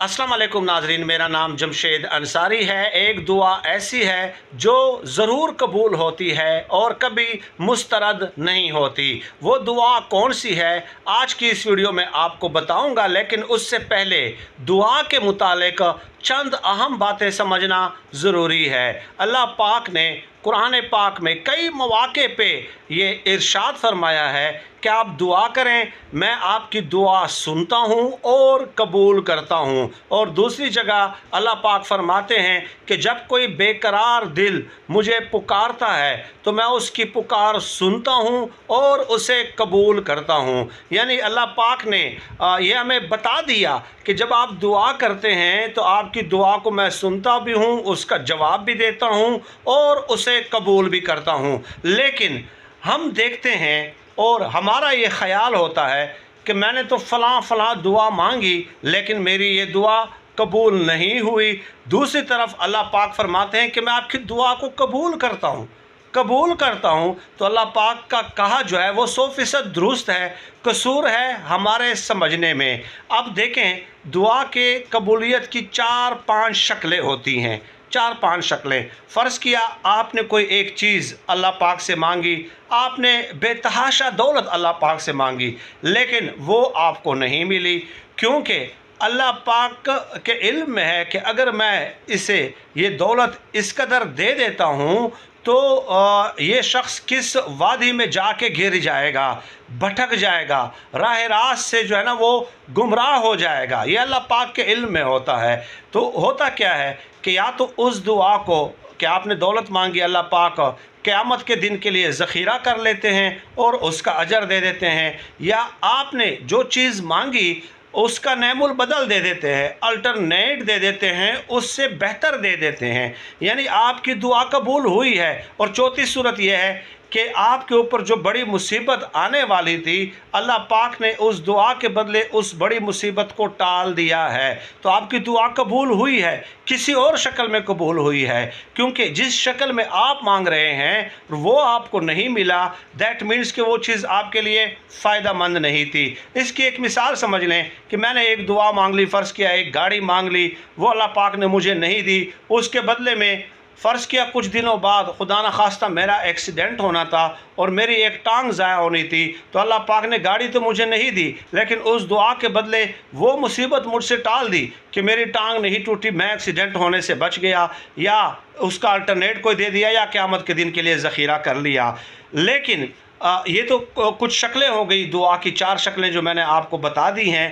अस्सलाम वालेकुम नाजरीन, मेरा नाम जमशेद अंसारी है। एक दुआ ऐसी है जो ज़रूर कबूल होती है और कभी मुस्तरद नहीं होती। वो दुआ कौन सी है आज की इस वीडियो में आपको बताऊंगा, लेकिन उससे पहले दुआ के मुतालिक चंद अहम बातें समझना ज़रूरी है। अल्लाह पाक ने कुरान पाक में कई मौके पे ये इरशाद फरमाया है कि आप दुआ करें, मैं आपकी दुआ सुनता हूँ और कबूल करता हूँ। और दूसरी जगह अल्लाह पाक फरमाते हैं कि जब कोई बेकरार दिल मुझे पुकारता है तो मैं उसकी पुकार सुनता हूँ और उसे कबूल करता हूँ। यानी अल्लाह पाक ने ये हमें बता दिया कि जब आप दुआ करते हैं तो आपकी दुआ को मैं सुनता भी हूँ, उसका जवाब भी देता हूँ और उसे कबूल भी करता हूँ। लेकिन हम देखते हैं और हमारा ये ख्याल होता है कि मैंने तो फ़लाँ दुआ मांगी लेकिन मेरी ये दुआ कबूल नहीं हुई। दूसरी तरफ अल्लाह पाक फरमाते हैं कि मैं आपकी दुआ को कबूल करता हूँ। तो अल्लाह पाक का कहा जो है वो 100% दुरुस्त है, कसूर है हमारे समझने में। अब देखें, दुआ के कबूलियत की 4-5 शक्लें होती हैं। 4-5 शक्लें। फ़र्ज़ किया आपने कोई एक चीज़ अल्लाह पाक से मांगी, आपने बेतहाशा दौलत अल्लाह पाक से मांगी, लेकिन वो आपको नहीं मिली, क्योंकि अल्लाह पाक के इल्म में है कि अगर मैं इसे ये दौलत इस कदर दे देता हूँ तो ये शख्स किस वादी में जाके गिर जाएगा, भटक जाएगा, राह रास्त से जो है ना वो गुमराह हो जाएगा। ये अल्लाह पाक के इल्म में होता है। तो होता क्या है कि या तो उस दुआ को कि आपने दौलत मांगी, अल्लाह पाक क़यामत के दिन के लिए ज़ख़ीरा कर लेते हैं और उसका अजर दे देते हैं, या आपने जो चीज़ मांगी उसका नेमुल बदल दे देते हैं, अल्टरनेट दे देते हैं, उससे बेहतर दे देते हैं। यानी आपकी दुआ कबूल हुई है। और चौथी सूरत यह है कि आपके ऊपर जो बड़ी मुसीबत आने वाली थी, अल्लाह पाक ने उस दुआ के बदले उस बड़ी मुसीबत को टाल दिया है। तो आपकी दुआ कबूल हुई है, किसी और शक्ल में कबूल हुई है, क्योंकि जिस शक्ल में आप मांग रहे हैं वो आपको नहीं मिला। दैट मीन्स कि वो चीज़ आपके लिए फ़ायदा मंद नहीं थी। इसकी एक मिसाल समझ लें कि मैंने एक दुआ मांग ली, फ़र्ज़ किया एक गाड़ी मांग ली, वो अल्लाह पाक ने मुझे नहीं दी। उसके बदले में फ़र्ज़ किया कुछ दिनों बाद खुदा न खास्ता मेरा एक्सीडेंट होना था और मेरी एक टांग ज़ाया होनी थी, तो अल्लाह पाक ने गाड़ी तो मुझे नहीं दी, लेकिन उस दुआ के बदले वो मुसीबत मुझसे टाल दी कि मेरी टांग नहीं टूटी, मैं एक्सीडेंट होने से बच गया, या उसका अल्टरनेट कोई दे दिया, या क़यामत के दिन के लिए ज़ख़ीरा कर लिया। लेकिन ये तो कुछ शक्लें हो गई, दुआ की 4 शक्लें जो मैंने आपको बता दी हैं।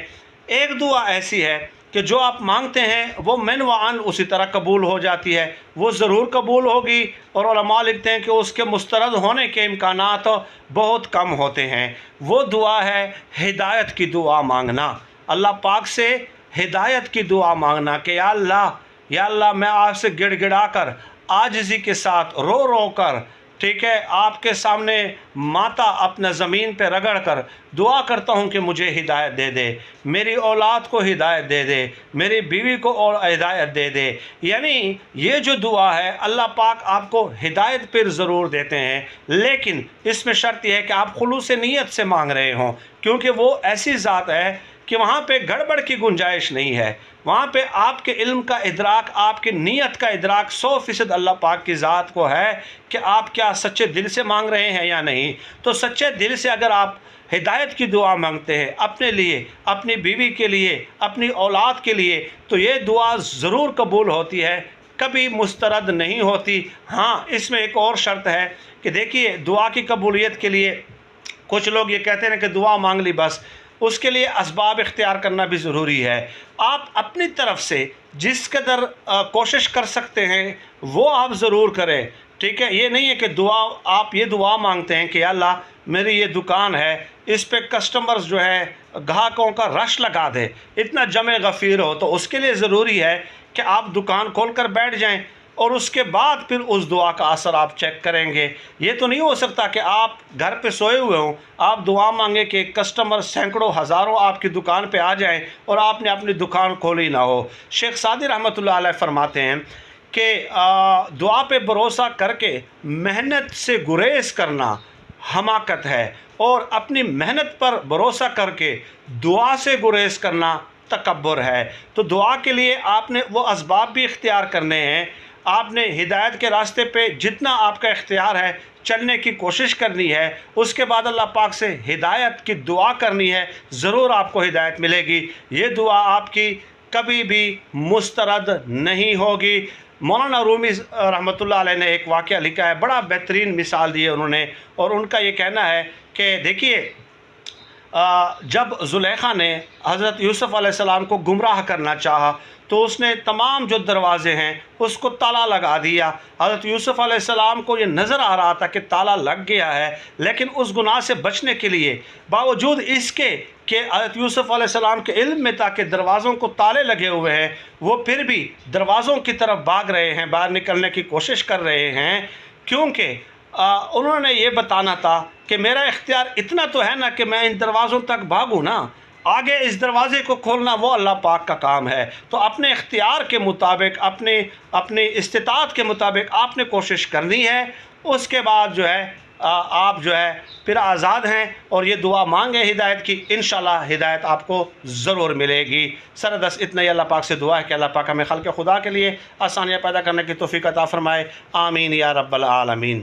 एक दुआ ऐसी है कि जो आप मांगते हैं वो मन व अन उसी तरह कबूल हो जाती है, वो ज़रूर कबूल होगी। और उलमा लिखते हैं कि उसके मुस्तरद होने के इम्कानात बहुत कम होते हैं। वो दुआ है हिदायत की दुआ मांगना, अल्लाह पाक से हिदायत की दुआ मांगना कि या अल्लाह मैं आपसे गिड़गिड़ा कर, आजिज़ी के साथ, रो रो कर, ठीक है, आपके सामने माता अपना ज़मीन पे रगड़ कर दुआ करता हूँ कि मुझे हिदायत दे दे, मेरी औलाद को हिदायत दे दे, मेरी बीवी को और हिदायत दे दे। यानी ये जो दुआ है अल्लाह पाक आपको हिदायत पर ज़रूर देते हैं, लेकिन इसमें शर्त यह है कि आप खुलूस नीयत से मांग रहे हों, क्योंकि वो ऐसी ज़ात है कि वहाँ पे गड़बड़ की गुंजाइश नहीं है। वहाँ पे आपके इल्म का इदराक, आपकी नीयत का इदराक 100% अल्लाह पाक की ज़ात को है कि आप क्या सच्चे दिल से मांग रहे हैं या नहीं। तो सच्चे दिल से अगर आप हिदायत की दुआ मांगते हैं अपने लिए, अपनी बीवी के लिए, अपनी औलाद के लिए, तो ये दुआ ज़रूर कबूल होती है, कभी मुस्तरद नहीं होती। हाँ, इसमें एक और शर्त है कि देखिए, दुआ की कबूलियत के लिए कुछ लोग ये कहते हैं कि दुआ मांग ली बस, उसके लिए असबाब इख्तियार करना भी ज़रूरी है। आप अपनी तरफ से जिस कदर कोशिश कर सकते हैं वो आप ज़रूर करें, ठीक है। ये नहीं है कि आप ये दुआ मांगते हैं कि अल्लाह मेरी ये दुकान है, इस पे कस्टमर्स जो है ग्राहकों का रश लगा दे, इतना जमे गफ़ीर हो, तो उसके लिए ज़रूरी है कि आप दुकान खोल कर बैठ जाएँ और उसके बाद फिर उस दुआ का असर आप चेक करेंगे। ये तो नहीं हो सकता कि आप घर पे सोए हुए हों, आप दुआ मांगे कि कस्टमर सैकड़ों हज़ारों आपकी दुकान पे आ जाएं और आपने अपनी दुकान खोली ना हो। शेख सादी रहमतुल्लाह अलैह फरमाते हैं कि दुआ पे भरोसा करके मेहनत से गुरेज करना हमाकत है, और अपनी मेहनत पर भरोसा करके दुआ से गुरेज करना تکبر ہے۔ تو دعا کے لیے آپ نے وہ اسباب بھی اختیار کرنے ہیں، آپ نے ہدایت کے راستے پہ جتنا آپ کا اختیار ہے چلنے کی کوشش کرنی ہے، اس کے بعد اللہ پاک سے ہدایت کی دعا کرنی ہے، ضرور آپ کو ہدایت ملے گی۔ یہ دعا آپ کی کبھی بھی مسترد نہیں ہوگی۔ مولانا رومی رحمۃ اللہ علیہ نے ایک واقعہ لکھا ہے، بڑا بہترین مثال دی ہے انہوں نے، اور ان کا یہ کہنا ہے کہ دیکھیے جب زلیخا نے حضرت یوسف علیہ السلام کو گمراہ کرنا چاہا تو اس نے تمام جو دروازے ہیں اس کو تالا لگا دیا۔ حضرت یوسف علیہ السلام کو یہ نظر آ رہا تھا کہ تالا لگ گیا ہے، لیکن اس گناہ سے بچنے کے لیے باوجود اس کے کہ حضرت یوسف علیہ السلام کے علم میں تھا کہ دروازوں کو تالے لگے ہوئے ہیں، وہ پھر بھی دروازوں کی طرف بھاگ رہے ہیں، باہر نکلنے کی کوشش کر رہے ہیں، کیونکہ انہوں نے یہ بتانا تھا کہ میرا اختیار اتنا تو ہے نا کہ میں ان دروازوں تک بھاگوں نا، آگے اس دروازے کو کھولنا وہ اللہ پاک کا کام ہے۔ تو اپنے اختیار کے مطابق، اپنے استطاعت کے مطابق آپ نے کوشش کرنی ہے، اس کے بعد جو ہے آپ جو ہے پھر آزاد ہیں، اور یہ دعا مانگیں ہدایت کی، انشاءاللہ ہدایت آپ کو ضرور ملے گی۔ سردست اتنا ہی اللہ پاک سے دعا ہے کہ اللہ پاک ہمیں خلق خدا کے لیے آسانیاں پیدا کرنے کی توفیق عطا فرمائے، آمین یا رب العالمین۔